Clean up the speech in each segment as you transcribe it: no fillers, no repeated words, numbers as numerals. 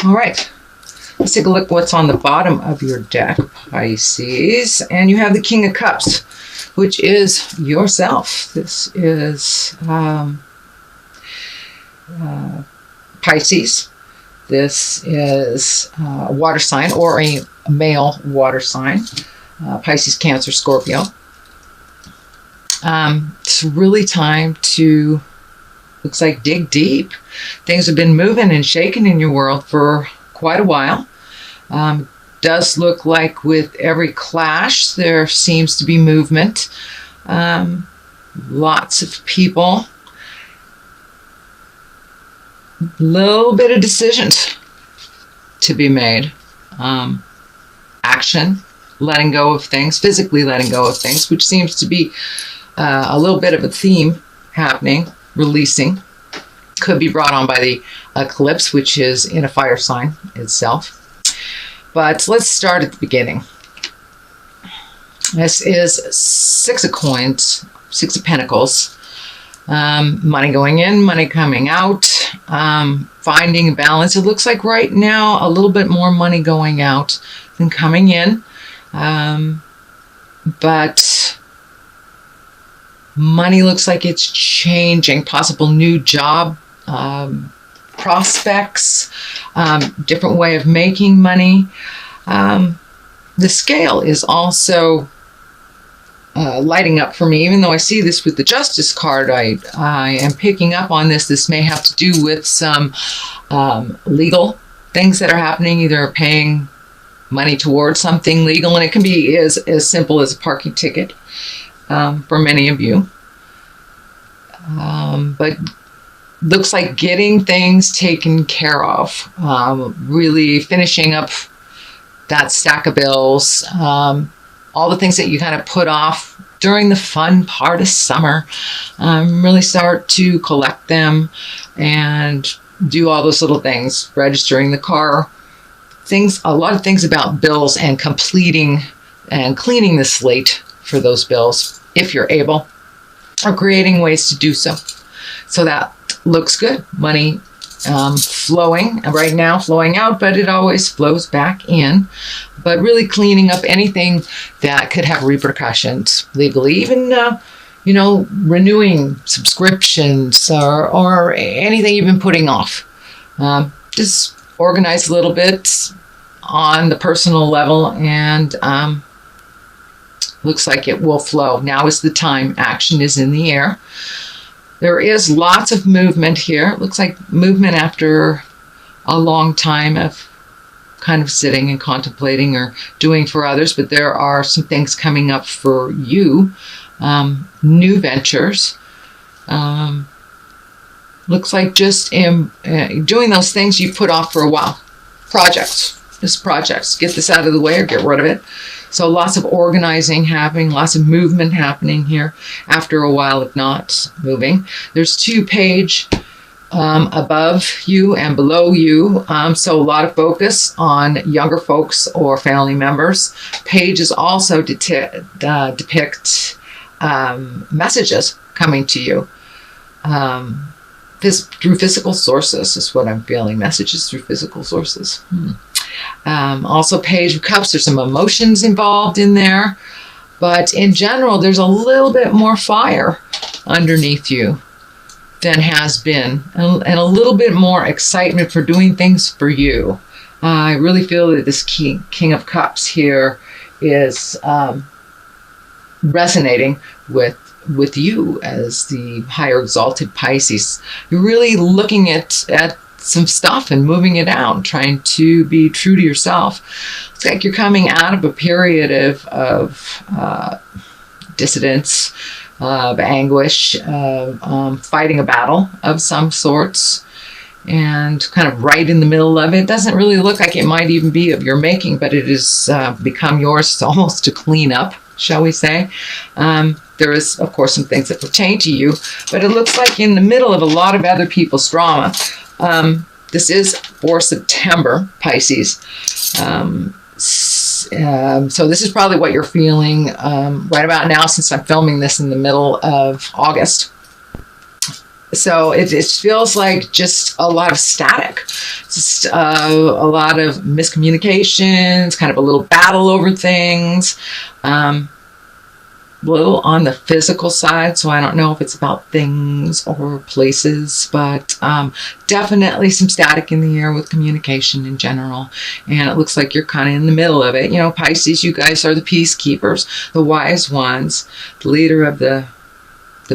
All right. Let's take a look what's on the bottom of your deck, Pisces. And you have the King of Cups, which is yourself. This is Pisces. This is a water sign, or a male water sign. Pisces, Cancer, Scorpio. It's really time to, looks like, dig deep. Things have been moving and shaking in your world for quite a while. Does look like with every clash there seems to be movement. Lots of people. Little bit of decisions to be made. Action, letting go of things, physically letting go of things, which seems to be a little bit of a theme happening, releasing. Could be brought on by the eclipse, which is in a fire sign itself. But let's start at the beginning. This is Six of Coins, Six of Pentacles. Money going in, money coming out, finding a balance. It looks like right now a little bit more money going out than coming in. But money looks like it's changing. Possible new job prospects, different way of making money. The scale is also lighting up for me. Even though I see this with the Justice card, I am picking up on this. This may have to do with some legal things that are happening, either paying money towards something legal, and it can be as simple as a parking ticket for many of you. But looks like getting things taken care of, really finishing up that stack of bills, all the things that you kind of put off during the fun part of summer, really start to collect them and do all those little things, registering the car, things, a lot of things about bills, and completing and cleaning the slate for those bills, if you're able, or creating ways to do so. So that looks good. Money flowing right now, flowing out, but it always flows back in. But really cleaning up anything that could have repercussions legally, even renewing subscriptions or anything you've been putting off. Just organize a little bit on the personal level, and looks like it will flow. Now is the time. Action is in the air. There is lots of movement here. It looks like movement after a long time of kind of sitting and contemplating or doing for others, but there are some things coming up for you. New ventures. Looks like just doing those things you put off for a while. Projects. Get this out of the way or get rid of it. So lots of organizing happening, lots of movement happening here after a while of not moving. There's 2 page above you and below you. So a lot of focus on younger folks or family members. Pages also depict messages coming to you. Through physical sources is what I'm feeling. Messages through physical sources. Also Page of Cups, there's some emotions involved in there, but in general there's a little bit more fire underneath you than has been, and a little bit more excitement for doing things for you. I really feel that this King of Cups here is resonating with you as the higher exalted Pisces. You're really looking at some stuff and moving it out, trying to be true to yourself. It's like you're coming out of a period of dissidence, of anguish, of fighting a battle of some sorts, and kind of right in the middle of it. It doesn't really look like it might even be of your making, but it has become yours almost to clean up, shall we say. There is, of course, some things that pertain to you, but it looks like in the middle of a lot of other people's drama. This is for September, Pisces. So this is probably what you're feeling right about now, since I'm filming this in the middle of August. So it feels like just a lot of static, just a lot of miscommunications, kind of a little battle over things. A little on the physical side, so I don't know if it's about things or places, but definitely some static in the air with communication in general. And it looks like you're kind of in the middle of it. You know, Pisces, you guys are the peacekeepers, the wise ones, the leader of the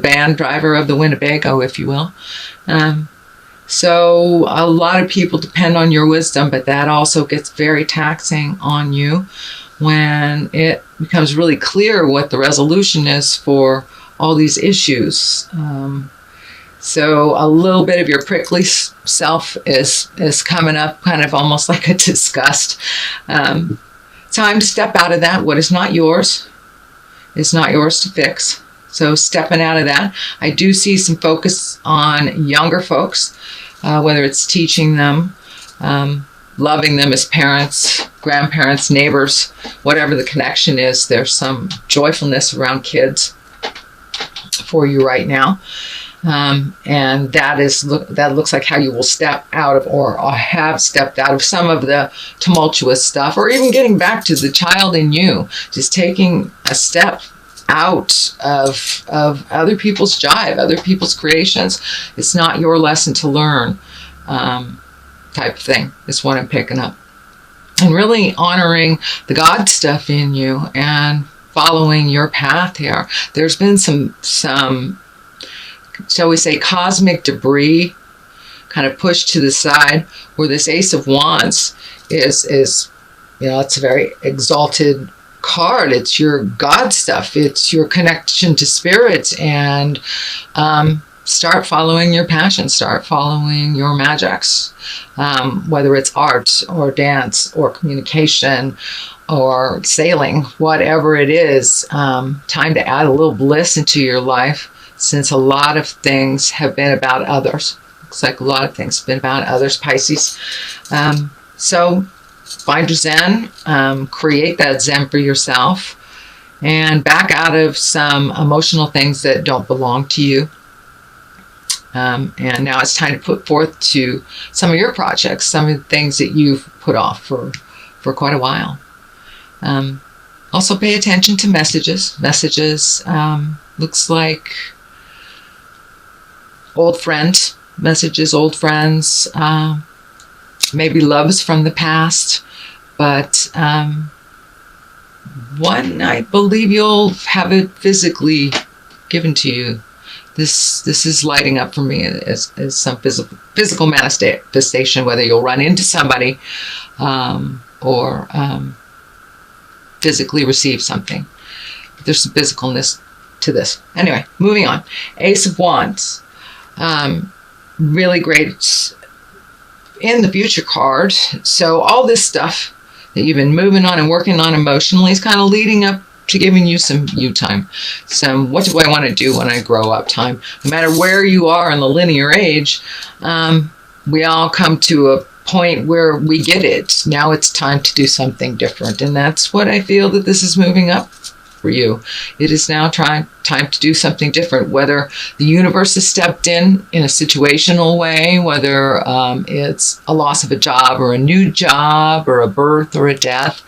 band, driver of the Winnebago, if you will. So a lot of people depend on your wisdom, but that also gets very taxing on you when it becomes really clear what the resolution is for all these issues. So a little bit of your prickly self is coming up, kind of almost like a disgust. Time to step out of that. What is not yours is not yours to fix. So stepping out of that. I do see some focus on younger folks, whether it's teaching them, loving them as parents, grandparents, neighbors, whatever the connection is. There's some joyfulness around kids for you right now. And that looks like how you will step out of, or have stepped out of, some of the tumultuous stuff, or even getting back to the child in you, just taking a step out of other people's jive, other people's creations. It's not your lesson to learn, type of thing is what I'm picking up. And really honoring the God stuff in you and following your path here. There's been some shall we say, cosmic debris kind of pushed to the side, where this Ace of Wands is it's a very exalted card. It's your God stuff. It's your connection to spirit, and start following your passion. Start following your magics, whether it's art or dance or communication or sailing, whatever it is. Time to add a little bliss into your life, since a lot of things have been about others. Looks like a lot of things have been about others, Pisces. So find your Zen, create that Zen for yourself, and back out of some emotional things that don't belong to you. And now it's time to put forth to some of your projects, some of the things that you've put off for quite a while. Also pay attention to messages. Looks like old friends, maybe loves from the past, but one, I believe you'll have it physically given to you. This is lighting up for me as some physical manifestation, whether you'll run into somebody or physically receive something. There's some physicalness to this. Anyway, moving on. Ace of Wands. Really great in the future card. So all this stuff that you've been moving on and working on emotionally is kind of leading up to giving you some you time. Some what do I want to do when I grow up time. No matter where you are in the linear age, we all come to a point where we get it. Now it's time to do something different. And that's what I feel that this is moving up for you. It is now time to do something different, whether the universe has stepped in a situational way, whether it's a loss of a job or a new job or a birth or a death.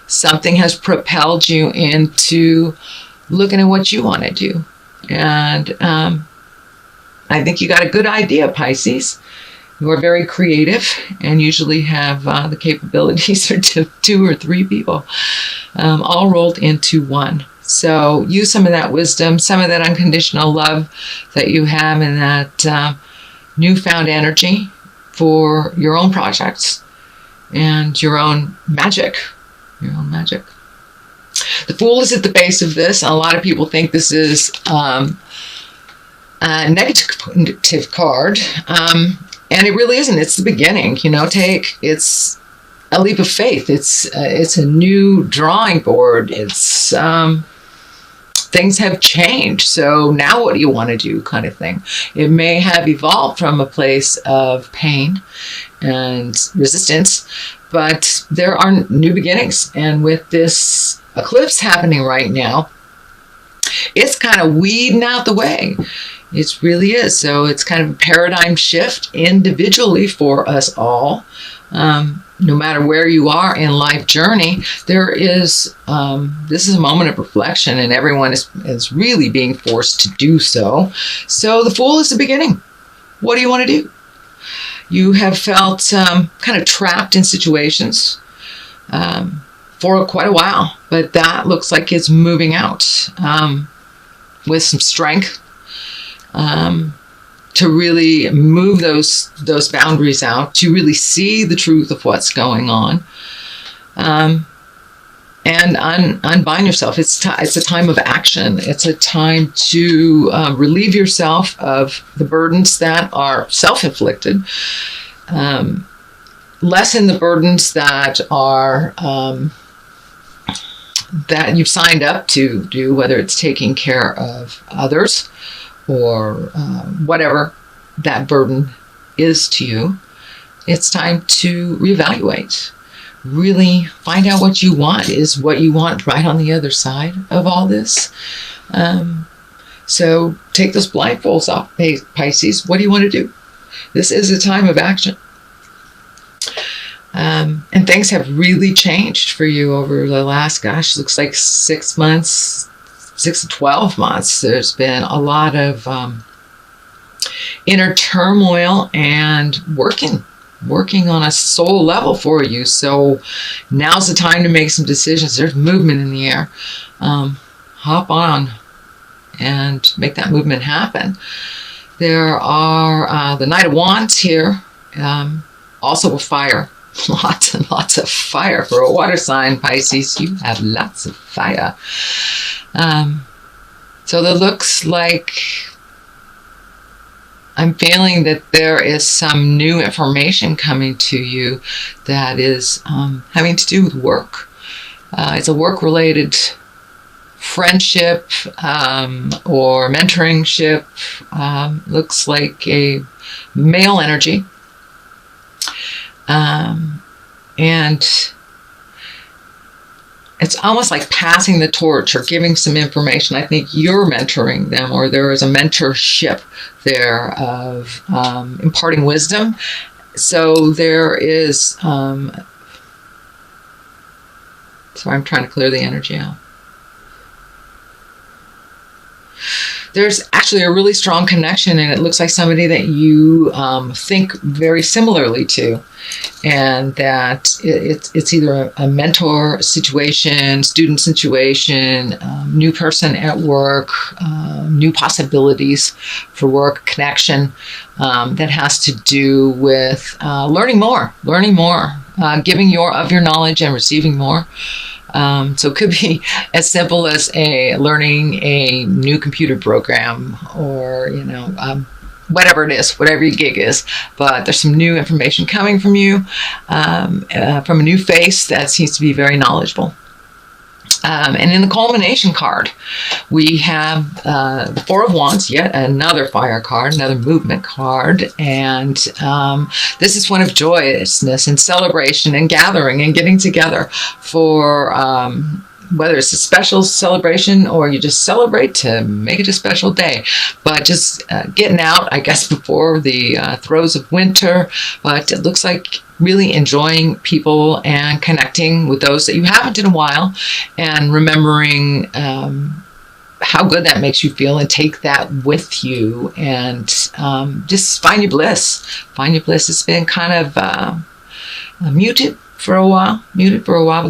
Something has propelled you into looking at what you want to do. And I think you got a good idea, Pisces. You are very creative and usually have the capabilities for two or three people all rolled into one. So use some of that wisdom, some of that unconditional love that you have, and that newfound energy for your own projects and your own magic. The Fool is at the base of this. A lot of people think this is a negative card. And it really isn't. It's the beginning, it's a leap of faith. It's a new drawing board. It's things have changed. So now what do you want to do, kind of thing. It may have evolved from a place of pain and resistance, but there are new beginnings. And with this eclipse happening right now, it's kind of weeding out the way. It really is. So it's kind of a paradigm shift individually for us all. No matter where you are in life journey, there is, this is a moment of reflection, and everyone is really being forced to do so. So the Fool is the beginning. What do you want to do? You have felt kind of trapped in situations for quite a while, but that looks like it's moving out with some strength to really move those boundaries out, to really see the truth of what's going on, and unbind yourself. It's a time of action. It's a time to relieve yourself of the burdens that are self-inflicted, lessen the burdens that are that you've signed up to do, whether it's taking care of others or whatever that burden is to you. It's time to reevaluate. Really find out what you want. Is what you want right on the other side of all this? So take those blindfolds off, Pisces. What do you want to do? This is a time of action. And things have really changed for you over the last, looks like 6 months, 6 to 12 months. There's been a lot of inner turmoil and working on a soul level for you. So now's the time to make some decisions. There's movement in the air. Hop on and make that movement happen. There are the Knight of Wands here, also a fire. Lots and lots of fire for a water sign, Pisces. You have lots of fire. So that looks like I'm feeling that there is some new information coming to you that is having to do with work. It's a work-related friendship or mentoringship. Looks like a male energy. And it's almost like passing the torch or giving some information. I think you're mentoring them, or there is a mentorship there of imparting wisdom. So there is, sorry, I'm trying to clear the energy out. There's actually a really strong connection, and it looks like somebody that you think very similarly to, and that it's either a mentor situation, student situation, new person at work, new possibilities for work, connection that has to do with learning more, giving of your knowledge and receiving more. So it could be as simple as learning a new computer program, or whatever it is, whatever your gig is. But there's some new information coming from you, from a new face that seems to be very knowledgeable. And in the culmination card, we have the Four of Wands, yet another fire card, another movement card. And this is one of joyousness and celebration and gathering and getting together for whether it's a special celebration or you just celebrate to make it a special day. But just getting out, I guess, before the throes of winter. But it looks like really enjoying people and connecting with those that you haven't in a while, and remembering how good that makes you feel, and take that with you, and just find your bliss. Find your bliss. It's been kind of muted for a while. But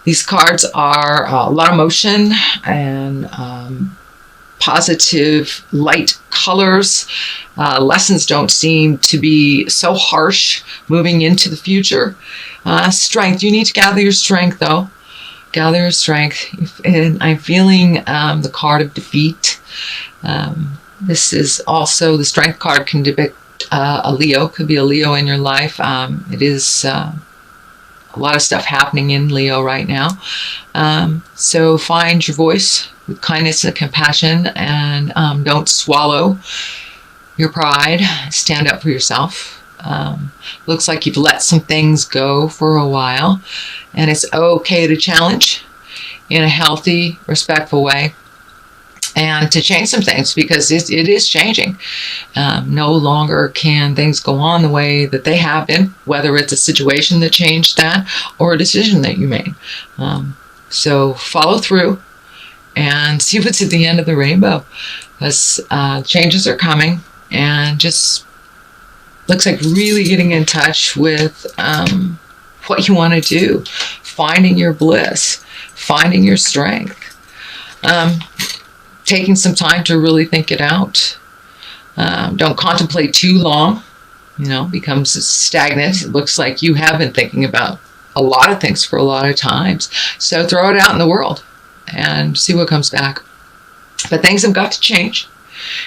these cards are a lot of motion and positive light colors. Lessons don't seem to be so harsh moving into the future. Strength. You need to gather your strength, though. Gather your strength. And I'm feeling the card of defeat. This is also, the strength card can depict a Leo. Could be a Leo in your life. It is a lot of stuff happening in Leo right now. So find your voice with kindness and compassion, and don't swallow your pride. Stand up for yourself. Looks like you've let some things go for a while, and it's okay to challenge in a healthy, respectful way. and to change some things, because it is changing. No longer can things go on the way that they have been, whether it's a situation that changed that or a decision that you made. So follow through and see what's at the end of the rainbow, because changes are coming, and just looks like really getting in touch with what you want to do, finding your bliss, finding your strength, taking some time to really think it out. Don't contemplate too long, becomes stagnant. It looks like you have been thinking about a lot of things for a lot of times. So throw it out in the world and see what comes back. But things have got to change,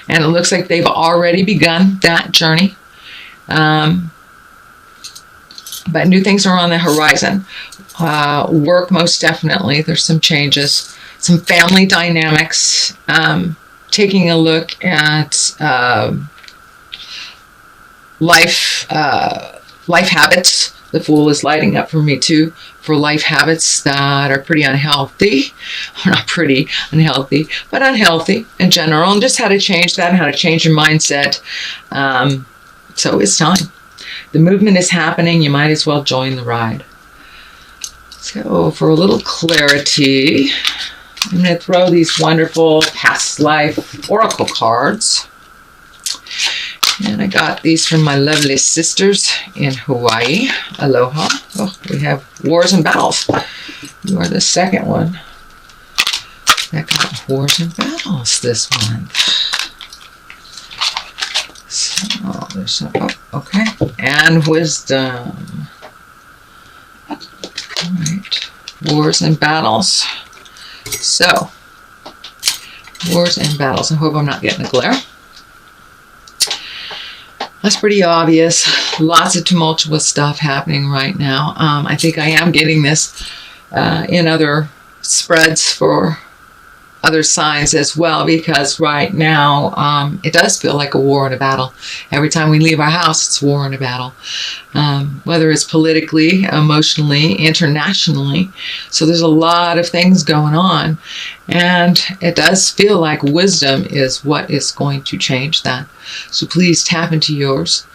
and it looks like they've already begun that journey. But new things are on the horizon. Work, most definitely. There's some changes, some family dynamics. Taking a look at life habits. The Fool is lighting up for me too, for life habits that are pretty unhealthy. Not pretty unhealthy, but unhealthy in general, and just how to change that, how to change your mindset. So it's time. The movement is happening. You might as well join the ride. So for a little clarity, I'm going to throw these wonderful past life oracle cards. And I got these from my lovely sisters in Hawaii. Aloha. Oh, we have Wars and Battles. You are the second one that got Wars and Battles this month. So there's some, okay. And Wisdom. All right. Wars and Battles. So, Wars and Battles. I hope I'm not getting a glare. That's pretty obvious. Lots of tumultuous stuff happening right now. I think I am getting this in other spreads for other signs as well, because right now it does feel like a war and a battle. Every time we leave our house, it's war and a battle. Whether it's politically, emotionally, internationally. So there's a lot of things going on. And it does feel like wisdom is what is going to change that. So please tap into yours.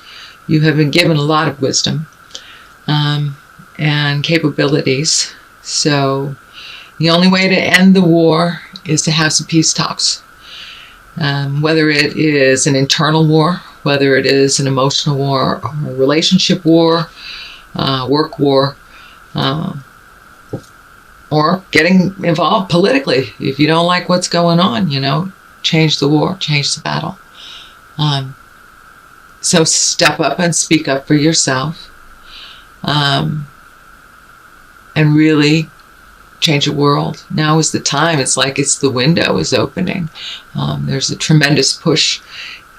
You have been given a lot of wisdom and capabilities. So the only way to end the war is to have some peace talks. Whether it is an internal war, whether it is an emotional war, or a relationship war, work war, or getting involved politically. If you don't like what's going on, change the war, change the battle. So step up and speak up for yourself, and really change the world. Now is the time. It's like the window is opening. There's a tremendous push,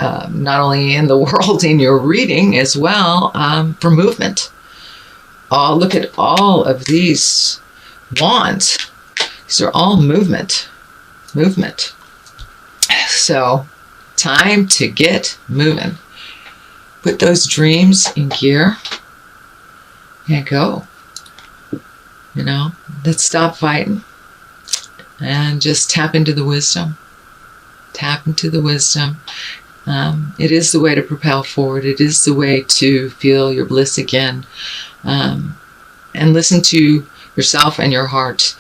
not only in the world, in your reading as well, for movement. Look at all of these wands. These are all movement. So, time to get moving. Put those dreams in gear and go. Let's stop fighting and just tap into the wisdom. Tap into the wisdom. It is the way to propel forward. It is the way to feel your bliss again. And listen to yourself and your heart.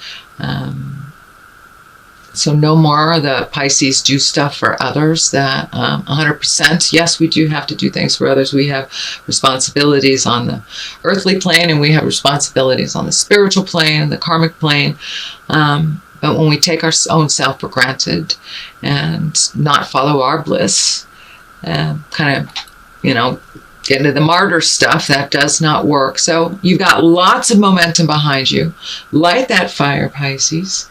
So no more the Pisces do stuff for others. That 100%. Yes, we do have to do things for others. We have responsibilities on the earthly plane, and we have responsibilities on the spiritual plane and the karmic plane. But when we take our own self for granted and not follow our bliss, kind of, get into the martyr stuff, that does not work. So you've got lots of momentum behind you. Light that fire, Pisces.